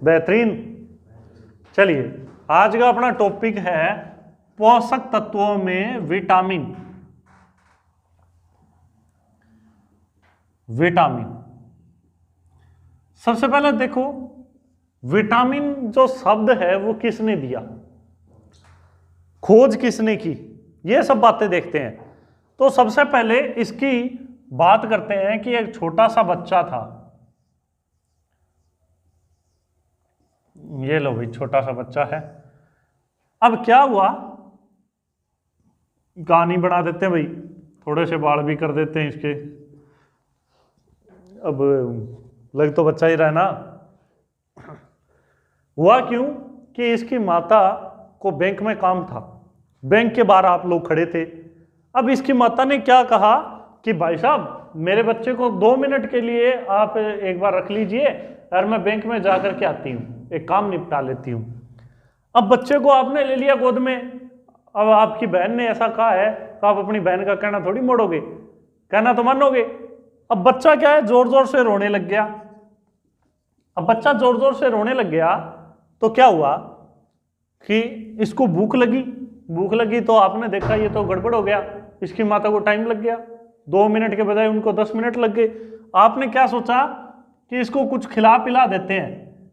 बेहतरीन। चलिए आज का अपना टॉपिक है पोषक तत्वों में विटामिन। विटामिन सबसे पहले देखो, विटामिन जो शब्द है वो किसने दिया, खोज किसने की, ये सब बातें देखते हैं। तो सबसे पहले इसकी बात करते हैं कि एक छोटा सा बच्चा था। ये लो भाई, छोटा सा बच्चा है। अब क्या हुआ, कहानी बना देते हैं भाई, थोड़े से बाल भी कर देते हैं इसके। अब लग तो बच्चा ही रहा ना। हुआ क्यों कि इसकी माता को बैंक में काम था, बैंक के बाहर आप लोग खड़े थे। अब इसकी माता ने क्या कहा कि भाई साहब मेरे बच्चे को 2 मिनट के लिए आप एक बार रख लीजिए और मैं बैंक में जाकर के आती हूँ, एक काम निपटा लेती हूँ। अब बच्चे को आपने ले लिया गोद में। अब आपकी बहन ने ऐसा कहा है तो आप अपनी बहन का कहना थोड़ी मोड़ोगे, कहना तो मानोगे। अब बच्चा क्या है, जोर जोर से रोने लग गया। अब बच्चा जोर जोर से रोने लग गया तो क्या हुआ कि इसको भूख लगी तो आपने देखा ये तो गड़बड़ हो गया, इसकी माता को टाइम लग गया, 2 मिनट के बजाय उनको 10 मिनट लग गए। आपने क्या सोचा कि इसको कुछ खिला पिला देते हैं,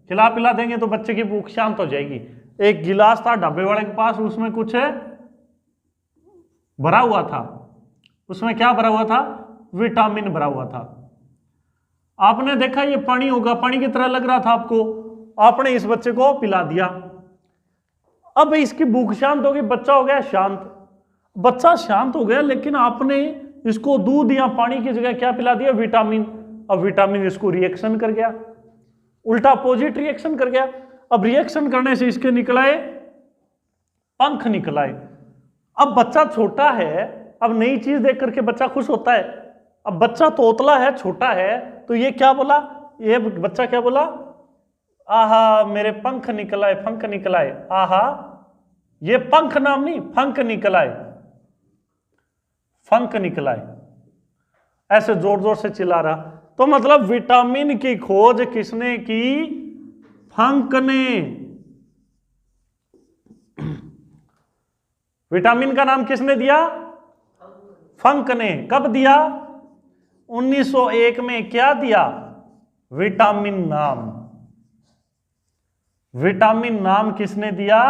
खिला पिला देंगे तो बच्चे की भूख शांत हो जाएगी। एक गिलास था ढाबे वाले के पास, उसमें कुछ भरा हुआ था। उसमें क्या भरा हुआ था, विटामिन भरा हुआ था। आपने देखा ये पानी होगा, पानी की तरह लग रहा था आपको, आपने इस बच्चे को पिला दिया। अब इसकी भूख शांत हो गई, बच्चा हो गया शांत। बच्चा शांत हो गया, लेकिन आपने इसको दूध या पानी की जगह क्या पिला दिया, विटामिन। अब विटामिन इसको रिएक्शन कर गया, उल्टा अपोजिट रिएक्शन कर गया। अब रिएक्शन करने से इसके निकलाए पंख निकलाए। अब बच्चा छोटा है, अब नई चीज देख करके बच्चा खुश होता है। अब बच्चा तोतला है, छोटा है, तो ये क्या बोला, ये बच्चा क्या बोला, आहा मेरे पंख निकलाए, पंख निकलाए। आहा, ये पंख नाम नहीं, फंक निकलाए, फंक निकलाए, ऐसे जोर जोर से चिल्ला रहा। तो मतलब विटामिन की खोज किसने की, फंक ने। विटामिन का नाम किसने दिया, फंक ने। कब दिया, 1901 में। क्या दिया, विटामिन नाम। विटामिन नाम किसने दिया,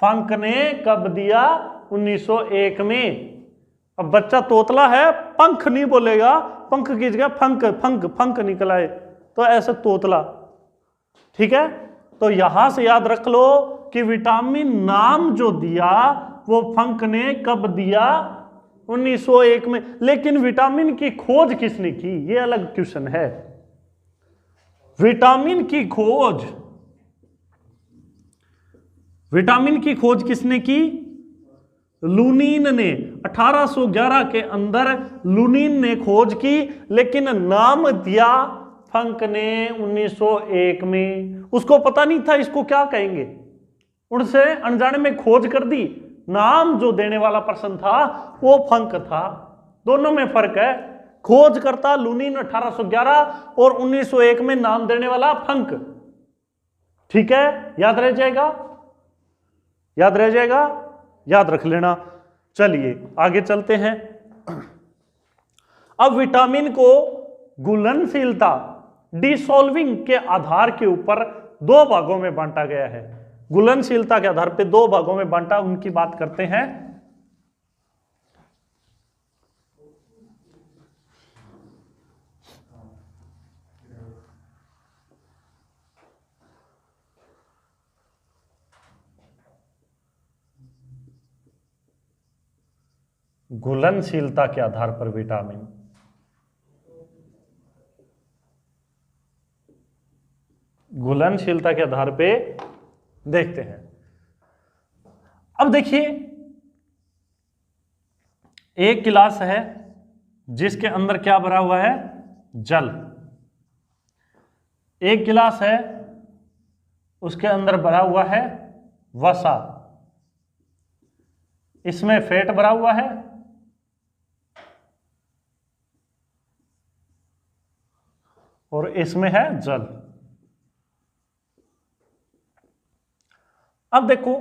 फंक ने। कब दिया, 1901 में। अब बच्चा तोतला है, पंख नहीं बोलेगा, पंख की जगह फंक फंक फंक निकला है, तो ऐसे तोतला। ठीक है, तो यहां से याद रख लो कि विटामिन नाम जो दिया वो फंक ने। कब दिया, 1901 में। लेकिन विटामिन की खोज किसने की, ये अलग क्वेश्चन है। विटामिन की खोज, विटामिन की खोज किसने की, लुनीन ने। 1811 के अंदर लुनीन ने खोज की, लेकिन नाम दिया फंक ने 1901 में। उसको पता नहीं था इसको क्या कहेंगे, उनसे अनजाने में खोज कर दी। नाम जो देने वाला पर्सन था वो फंक था। दोनों में फर्क है, खोज करता लुनीन 1811 और 1901 में नाम देने वाला फंक। ठीक है, याद रह जाएगा, याद रह जाएगा, याद रख लेना। चलिए आगे चलते हैं। अब विटामिन को घुलनशीलता, डिसॉल्विंग के आधार के ऊपर 2 भागों में बांटा गया है। घुलनशीलता के आधार पे 2 भागों में बांटा, उनकी बात करते हैं। घुलनशीलता के आधार पर विटामिन, घुलनशीलता के आधार पे देखते हैं। अब देखिए, एक गिलास है जिसके अंदर क्या भरा हुआ है, जल। एक गिलास है उसके अंदर भरा हुआ है वसा। इसमें फैट भरा हुआ है और इसमें है जल। अब देखो,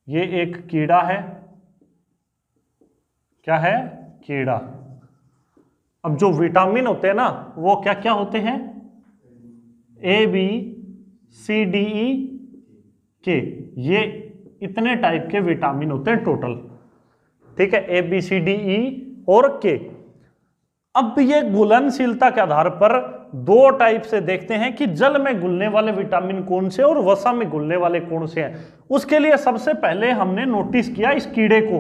ये एक कीड़ा है, क्या है, कीड़ा। अब जो विटामिन होते हैं ना, वो क्या क्या होते हैं, A B C D E के, ये इतने टाइप के विटामिन होते हैं टोटल, ठीक है, A B C D E और के। अब ये घुलनशीलता के आधार पर दो टाइप से देखते हैं कि जल में घुलने वाले विटामिन कौन से और वसा में घुलने वाले कौन से हैं। उसके लिए सबसे पहले हमने नोटिस किया इस कीड़े को,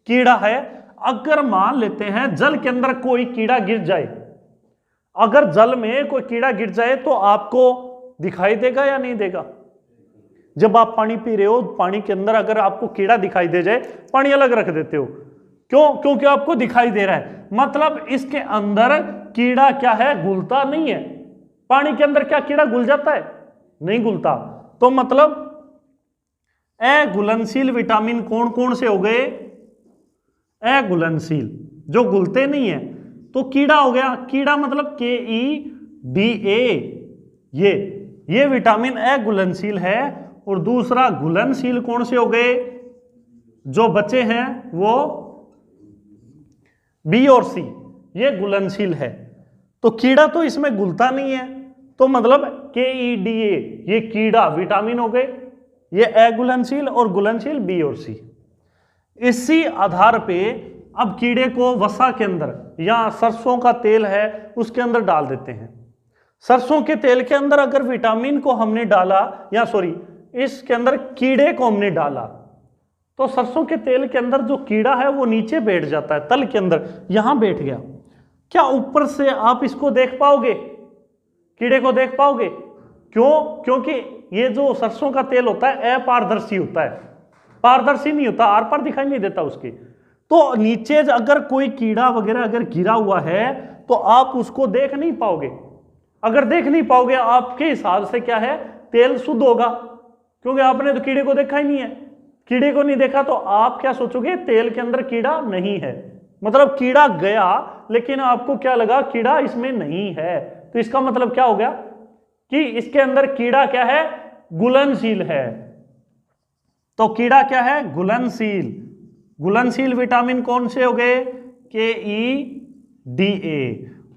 कीड़ा है, अगर मान लेते हैं जल के अंदर कोई कीड़ा गिर जाए, अगर जल में कोई कीड़ा गिर जाए तो आपको दिखाई देगा या नहीं देगा? जब आप पानी पी रहे हो, पानी के अंदर अगर आपको कीड़ा दिखाई दे जाए, पानी अलग रख देते हो, क्यों? क्योंकि आपको दिखाई दे रहा है, मतलब इसके अंदर कीड़ा क्या है, घुलता नहीं है। पानी के अंदर क्या कीड़ा घुल जाता है? नहीं घुलता। तो मतलब अघुलनशील विटामिन कौन कौन से हो गए? अघुलनशील, जो घुलते नहीं है। तो कीड़ा हो गया, कीड़ा मतलब KEDA, ये विटामिन अघुलनशील है। और दूसरा घुलनशील कौन से हो गए? जो बचे हैं वो B और C, ये घुलनशील है। तो कीड़ा तो इसमें घुलता नहीं है, तो मतलब KEDA, ये कीड़ा विटामिन हो गए, ये अघुलनशील और घुलनशील B और C। इसी आधार पे अब कीड़े को वसा के अंदर, या सरसों का तेल है उसके अंदर डाल देते हैं। सरसों के तेल के अंदर अगर विटामिन को हमने डाला, या सॉरी इसके अंदर कीड़े को हमने डाला, तो सरसों के तेल के अंदर जो कीड़ा है वो नीचे बैठ जाता है, तल के अंदर यहां बैठ गया। क्या ऊपर से आप इसको देख पाओगे, कीड़े को देख पाओगे? क्यों? क्योंकि ये जो सरसों का तेल होता है अपारदर्शी होता है, पारदर्शी नहीं होता, आर पार दिखाई नहीं देता उसके। तो नीचे अगर कोई कीड़ा वगैरह अगर गिरा हुआ है तो आप उसको देख नहीं पाओगे। अगर देख नहीं पाओगे, आपके हिसाब से क्या है, तेल शुद्ध होगा, क्योंकि आपने तो कीड़े को देखा ही नहीं है। कीड़े को नहीं देखा तो आप क्या सोचोगे, तेल के अंदर कीड़ा नहीं है, मतलब कीड़ा गया लेकिन आपको क्या लगा, कीड़ा इसमें नहीं है। तो इसका मतलब क्या हो गया कि इसके अंदर कीड़ा क्या है, घुलनशील है। तो कीड़ा क्या है, घुलनशील। घुलनशील विटामिन कौन से हो गए? KEDA।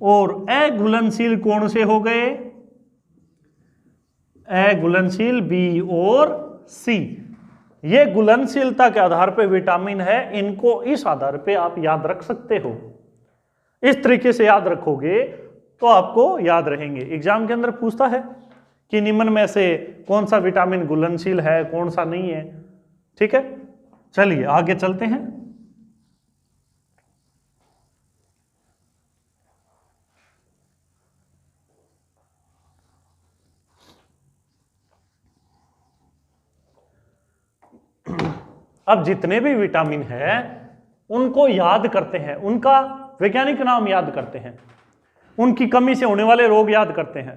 और अघुलनशील कौन से हो गए? अघुलनशील B और C। ये घुलनशीलता के आधार पे विटामिन है, इनको इस आधार पे आप याद रख सकते हो। इस तरीके से याद रखोगे तो आपको याद रहेंगे। एग्जाम के अंदर पूछता है कि निम्न में से कौन सा विटामिन घुलनशील है, कौन सा नहीं है, ठीक है। चलिए आगे चलते हैं। अब जितने भी विटामिन हैं उनको याद करते हैं, उनका वैज्ञानिक नाम याद करते हैं, उनकी कमी से होने वाले रोग याद करते हैं।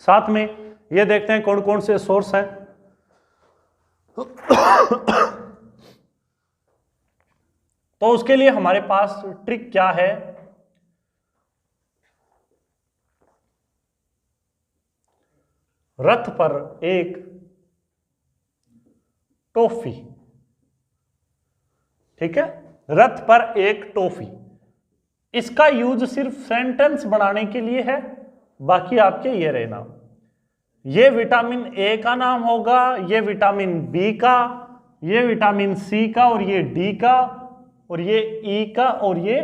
साथ में ये देखते हैं कौन कौन से सोर्स हैं। तो उसके लिए हमारे पास ट्रिक क्या है, रथ पर एक टॉफी, ठीक है, रथ पर एक टॉफी। इसका यूज सिर्फ सेंटेंस बनाने के लिए है, बाकी आपके ये रहना, ये विटामिन ए का नाम होगा, ये विटामिन बी का, ये विटामिन सी का, और ये डी का, और ये ई का, और ये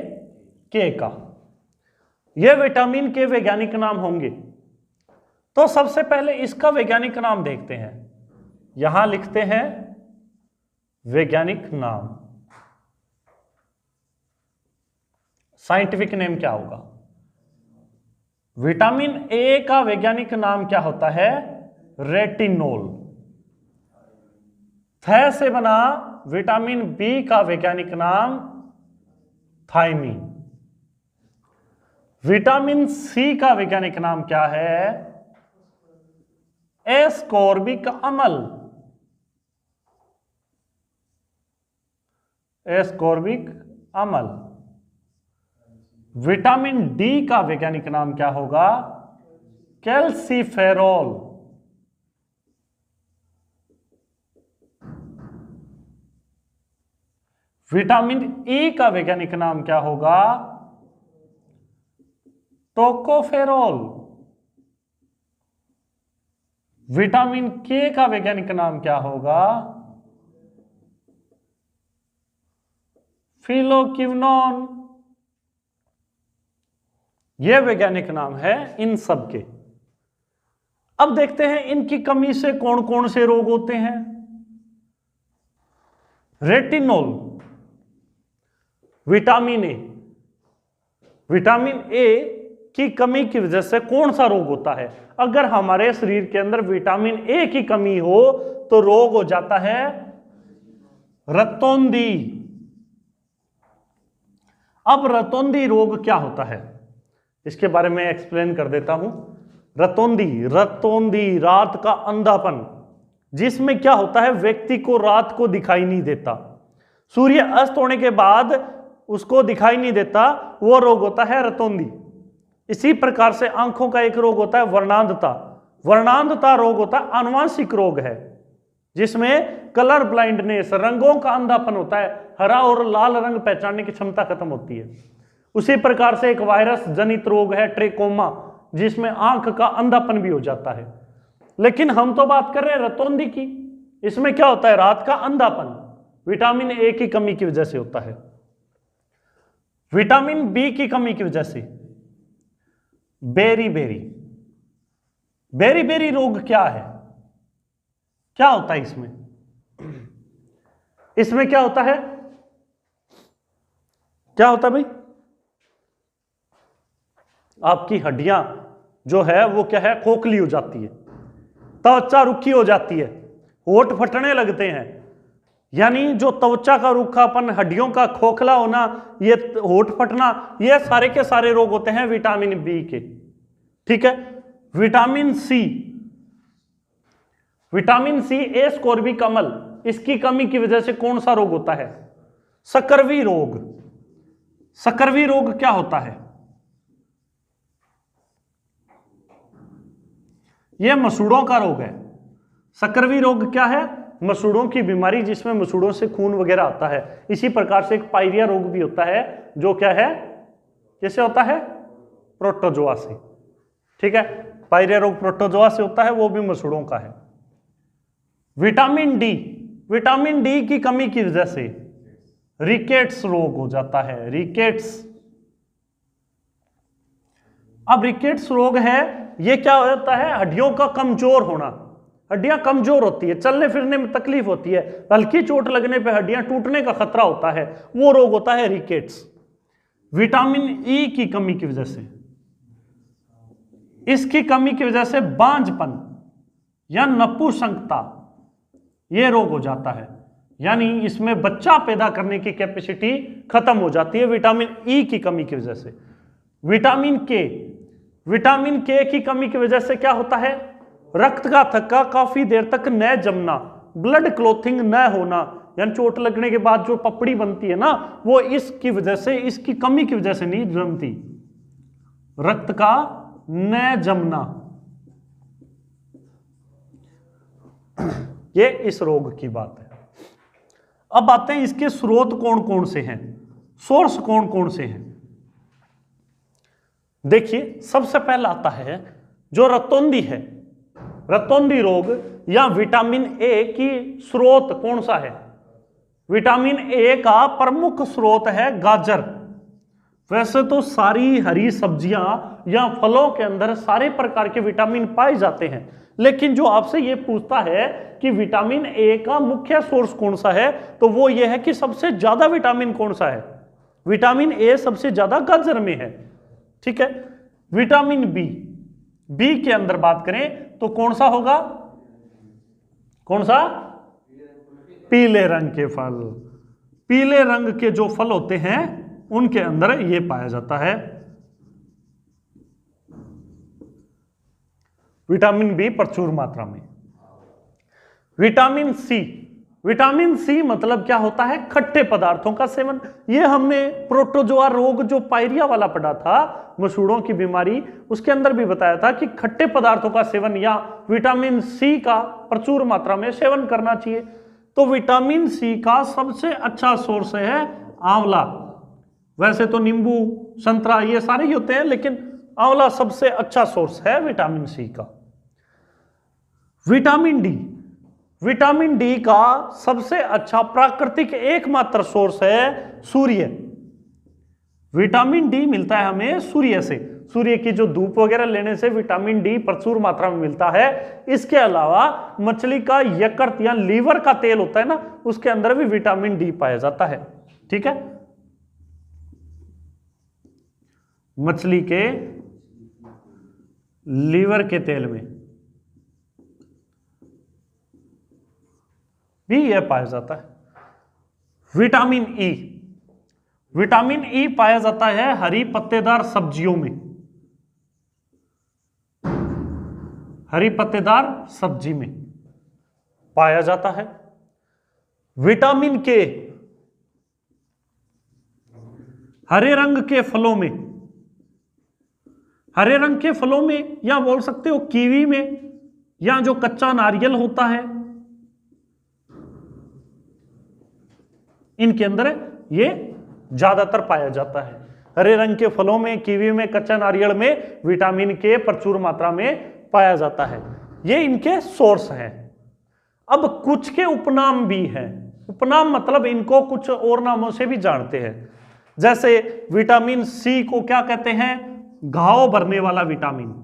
के का। ये विटामिन के वैज्ञानिक नाम होंगे। तो सबसे पहले इसका वैज्ञानिक नाम देखते हैं। यहां लिखते हैं वैज्ञानिक नाम, साइंटिफिक नेम क्या होगा। विटामिन ए का वैज्ञानिक नाम क्या होता है? रेटिनोल। थ से बना विटामिन बी का वैज्ञानिक नाम थायमीन। विटामिन सी का वैज्ञानिक नाम क्या है? एस्कॉर्बिक अम्ल। एस्कॉर्बिक अम्ल। विटामिन डी का वैज्ञानिक नाम क्या होगा? कैल्सीफेरॉल। विटामिन ए का वैज्ञानिक नाम क्या होगा? टोकोफेरॉल। विटामिन के का वैज्ञानिक नाम क्या होगा? फिलोक्विनोन। यह वैज्ञानिक नाम है इन सब के। अब देखते हैं इनकी कमी से कौन कौन से रोग होते हैं। Retinol, vitamin A. Vitamin A की कमी की वजह से कौन सा रोग होता है? अगर हमारे शरीर के अंदर विटामिन ए की कमी हो तो रोग हो जाता है रतौंधी। अब रतौंधी रोग क्या होता है इसके बारे में एक्सप्लेन कर देता हूं। रतौंधी रात का अंधापन, जिसमें क्या होता है व्यक्ति को रात को दिखाई नहीं देता, सूर्य अस्त होने के बाद उसको दिखाई नहीं देता, वो रोग होता है रतौंधी। इसी प्रकार से आंखों का एक रोग होता है वर्णांधता। वर्णांधता रोग होता है आनुवांशिक रोग है, जिसमें कलर ब्लाइंडनेस, रंगों का अंधापन होता है, हरा और लाल रंग पहचानने की क्षमता खत्म होती है। उसी प्रकार से एक वायरस जनित रोग है ट्रेकोमा, जिसमें आंख का अंधापन भी हो जाता है। लेकिन हम तो बात कर रहे हैं रतौंधी की। इसमें क्या होता है? रात का अंधापन विटामिन ए की कमी की वजह से होता है। विटामिन बी की कमी की वजह से बेरी बेरी रोग क्या है? क्या होता है इसमें? इसमें क्या होता है? क्या होता है भाई? आपकी हड्डियां जो है वो क्या है? खोखली हो जाती है, त्वचा रुखी हो जाती है, होठ फटने लगते हैं। यानी जो त्वचा का रूखापन, हड्डियों का खोखला होना, ये होठ फटना, ये सारे के सारे रोग होते हैं विटामिन बी के। ठीक है। विटामिन सी, विटामिन सी ए स्कोर्बिक अम्ल, इसकी कमी की वजह से कौन सा रोग होता है? सकरवी रोग। सकरवी रोग क्या होता है? यह मसूड़ों का रोग है। सकरवी रोग क्या है? मसूड़ों की बीमारी, जिसमें मसूड़ों से खून वगैरह आता है। इसी प्रकार से एक पायरिया रोग भी होता है, जो क्या है? कैसे होता है? प्रोटोजोआ से। ठीक है, पायरिया रोग प्रोटोजोआ से होता है, वो भी मसूड़ों का है। विटामिन डी, विटामिन डी की कमी की वजह से रिकेट्स रोग हो जाता है। रिकेट्स। अब रिकेट्स रोग है, ये क्या होता है? हड्डियों का कमजोर होना। हड्डियां कमजोर होती है, चलने फिरने में तकलीफ होती है, हल्की चोट लगने पे हड्डियां टूटने का खतरा होता है, वो रोग होता है रिकेट्स। विटामिन ई की कमी की वजह से, इसकी कमी की वजह से बांझपन या नपुंसकता, यह रोग हो जाता है। यानी इसमें बच्चा पैदा करने की कैपेसिटी खत्म हो जाती है विटामिन ई की कमी की वजह से। विटामिन के, विटामिन के की कमी की वजह से क्या होता है? रक्त का थक्का, काफी देर तक न जमना, ब्लड क्लोथिंग न होना, यानी चोट लगने के बाद जो पपड़ी बनती है ना, वो इसकी वजह से, इसकी कमी की वजह से नहीं जमती। रक्त का न जमना, ये इस रोग की बात है। अब आते हैं इसके स्रोत कौन कौन से हैं, सोर्स कौन कौन से हैं। देखिए, सबसे पहला आता है जो रतौंधी है। रतौंधी रोग या विटामिन ए की स्रोत कौन सा है? विटामिन ए का प्रमुख स्रोत है गाजर। वैसे तो सारी हरी सब्जियां या फलों के अंदर सारे प्रकार के विटामिन पाए जाते हैं, लेकिन जो आपसे ये पूछता है कि विटामिन ए का मुख्य सोर्स कौन सा है, तो वो ये है कि सबसे ज्यादा विटामिन कौन सा है? विटामिन ए सबसे ज्यादा गाजर में है। ठीक है। विटामिन बी, बी के अंदर बात करें तो कौन सा होगा? कौन सा? पीले रंग के फल। पीले रंग के जो फल होते हैं उनके अंदर ये पाया जाता है विटामिन बी प्रचुर मात्रा में। विटामिन सी, विटामिन सी मतलब क्या होता है? खट्टे पदार्थों का सेवन। ये हमने प्रोटोजोआ रोग जो पायरिया वाला पढ़ा था, मसूड़ों की बीमारी, उसके अंदर भी बताया था कि खट्टे पदार्थों का सेवन या विटामिन सी का प्रचुर मात्रा में सेवन करना चाहिए। तो विटामिन सी का सबसे अच्छा सोर्स है आंवला। वैसे तो नींबू, संतरा ये सारे ही होते हैं, लेकिन आंवला सबसे अच्छा सोर्स है विटामिन सी का। विटामिन डी, विटामिन डी का सबसे अच्छा प्राकृतिक एकमात्र सोर्स है सूर्य। विटामिन डी मिलता है हमें सूर्य से। सूर्य की जो धूप वगैरह लेने से विटामिन डी प्रचुर मात्रा में मिलता है। इसके अलावा मछली का यकृत या लीवर का तेल होता है ना, उसके अंदर भी विटामिन डी पाया जाता है। ठीक है, मछली के लीवर के तेल में भी यह पाया जाता है। विटामिन ई, विटामिन ई पाया जाता है हरी पत्तेदार सब्जियों में। हरी पत्तेदार सब्जी में पाया जाता है। विटामिन के हरे रंग के फलों में, हरे रंग के फलों में या बोल सकते हो कीवी में, या जो कच्चा नारियल होता है, इनके अंदर ये ज्यादातर पाया जाता है। हरे रंग के फलों में, कीवी में, कच्चा नारियल में विटामिन के प्रचुर मात्रा में पाया जाता है। ये इनके सोर्स हैं। अब कुछ के उपनाम भी हैं। उपनाम मतलब इनको कुछ और नामों से भी जानते हैं। जैसे विटामिन सी को क्या कहते हैं? घाव भरने वाला विटामिन।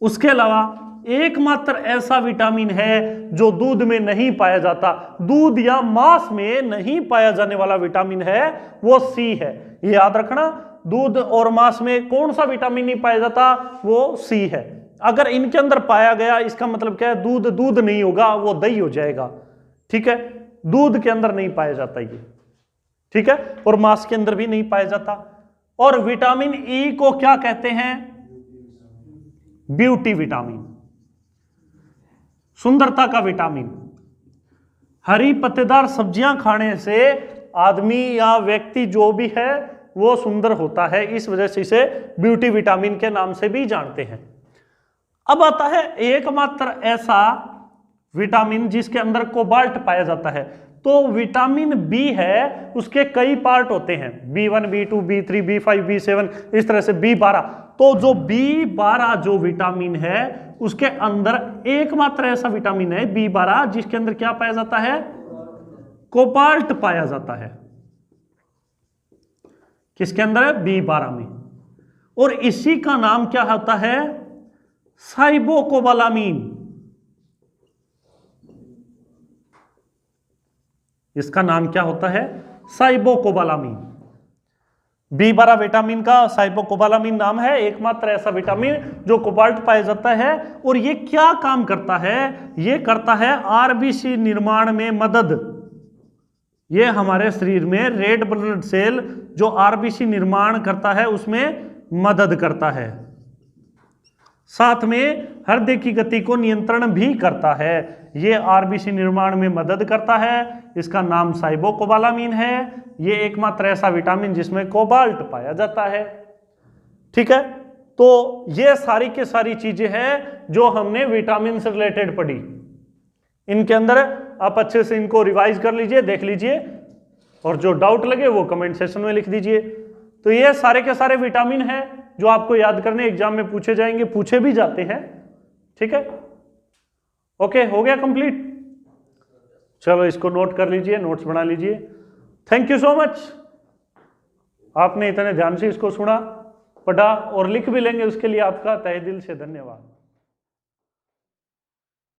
उसके अलावा एकमात्र ऐसा विटामिन है जो दूध में नहीं पाया जाता, दूध या मांस में नहीं पाया जाने वाला विटामिन है, वो सी है। ये याद रखना, दूध और मांस में कौन सा विटामिन नहीं पाया जाता? वो सी है। अगर इनके अंदर पाया गया, इसका मतलब क्या है? दूध दूध नहीं होगा, वो दही हो जाएगा। ठीक है, दूध के अंदर नहीं पाया जाता ये। ठीक है, और मांस के अंदर भी नहीं पाया जाता। और विटामिन ई को क्या कहते हैं? ब्यूटी विटामिन, सुंदरता का विटामिन। हरी पत्तेदार सब्जियां खाने से आदमी या व्यक्ति जो भी है वो सुंदर होता है, इस वजह से इसे ब्यूटी विटामिन के नाम से भी जानते हैं। अब आता है एकमात्र ऐसा विटामिन जिसके अंदर कोबाल्ट पाया जाता है। तो विटामिन बी है, उसके कई पार्ट होते हैं, B1, B2, B3, B5, B7, इस तरह से B12। तो जो B12 जो विटामिन है, उसके अंदर एकमात्र ऐसा विटामिन है B12 जिसके अंदर क्या पाया जाता है? कोबाल्ट पाया जाता है। किसके अंदर है? B12 में। और इसी का नाम क्या होता है? साइबोकोबालामीन। इसका नाम क्या होता है? साइबोकोबालामीन। B12 विटामिन का साइबोकोबालामीन नाम है, एकमात्र ऐसा विटामिन जो कोबाल्ट पाया जाता है। और ये क्या काम करता है? ये करता है आरबीसी निर्माण में मदद। ये हमारे शरीर में रेड ब्लड सेल जो आरबीसी निर्माण करता है उसमें मदद करता है। साथ में हृदय की गति को नियंत्रण भी करता है। ये आरबीसी निर्माण में मदद करता है। इसका नाम साइबोकोबालामीन है। ये एकमात्र ऐसा विटामिन जिसमें कोबाल्ट पाया जाता है। ठीक है, तो ये सारी की सारी चीजें हैं जो हमने विटामिन से रिलेटेड पढ़ी। इनके अंदर आप अच्छे से इनको रिवाइज कर लीजिए, देख लीजिए, और जो डाउट लगे वो कमेंट सेक्शन में लिख दीजिए। तो ये सारे के सारे विटामिन हैं जो आपको याद करने एग्जाम में पूछे जाएंगे, पूछे भी जाते हैं। ठीक है, ओके, हो गया कंप्लीट। चलो इसको नोट कर लीजिए, नोट्स बना लीजिए। थैंक यू सो मच, आपने इतने ध्यान से इसको सुना, पढ़ा और लिख भी लेंगे, उसके लिए आपका तहे दिल से धन्यवाद।